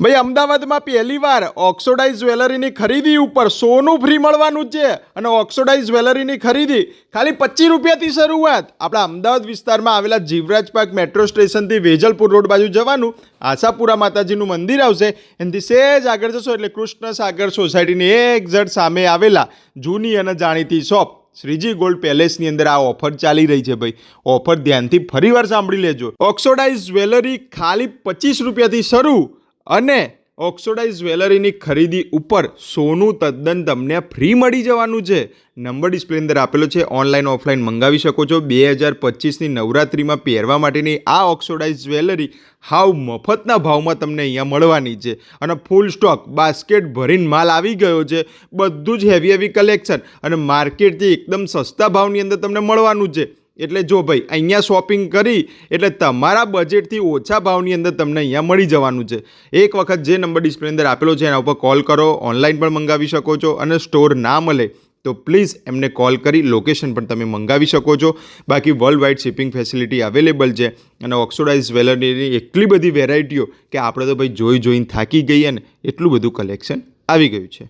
ભાઈ અમદાવાદમાં પહેલીવાર ઓક્સોડાઇઝ જ્વેલરીની ખરીદી ઉપર સોનું ફ્રી મળવાનું છે અને ઓક્સોડાઇઝ જ્વેલરીની ખરીદી ખાલી 25 રૂપિયાથી શરૂઆત. આપણા અમદાવાદ વિસ્તારમાં આવેલા જીવરાજ પાર્ક મેટ્રો સ્ટેશનથી વેજલપુર રોડ બાજુ જવાનું, આશાપુરા માતાજીનું મંદિર આવશે, એનાથી સેજ આગળ જશો એટલે કૃષ્ણ સાગર સોસાયટીની એક્ઝેક્ટ સામે આવેલા જૂની અને જાણીતી શોપ શ્રીજી ગોલ્ડ પેલેસની અંદર આ ઓફર ચાલી રહી છે. ભાઈ ઓફર ધ્યાનથી ફરીવાર સાંભળી લેજો. ઓક્સોડાઇઝ જ્વેલરી ખાલી 25 રૂપિયાથી શરૂ અને ઓક્સોડાઇઝ જ્વેલરીની ખરીદી ઉપર સોનું તદ્દન તમને ફ્રી મળી જવાનું છે. નંબર ડિસ્પ્લે અંદર આપેલો છે, ઓનલાઈન ઓફલાઈન મંગાવી શકો છો. 2025ની નવરાત્રિમાં પહેરવા માટેની આ ઓક્સોડાઇઝ જ્વેલરી હાવ મફતના ભાવમાં તમને અહીંયા મળવાની છે અને ફૂલ સ્ટોક બાસ્કેટ ભરીને માલ આવી ગયો છે. બધું જ હેવી કલેક્શન અને માર્કેટથી એકદમ સસ્તા ભાવની અંદર તમને મળવાનું છે. એટલે જો ભાઈ અહીંયા શોપિંગ કરી એટલે તમારા બજેટથી ઓછા ભાવની અંદર તમને અહીંયા મળી જવાનું છે. એક વખત જે નંબર ડિસ્પ્લે અંદર આપેલો છે એના ઉપર કોલ કરો, ઓનલાઈન પણ મંગાવી શકો છો અને સ્ટોર ના મળે તો પ્લીઝ એમને કોલ કરી લોકેશન પણ તમે મંગાવી શકો છો. બાકી world wide shipping facility available છે અને ઓક્સોડાઇઝ જ્વેલરીની એટલી બધી વેરાયટીઓ કે આપણે તો ભાઈ જોઈને થાકી ગઈએ ને એટલું બધું કલેક્શન આવી ગયું છે.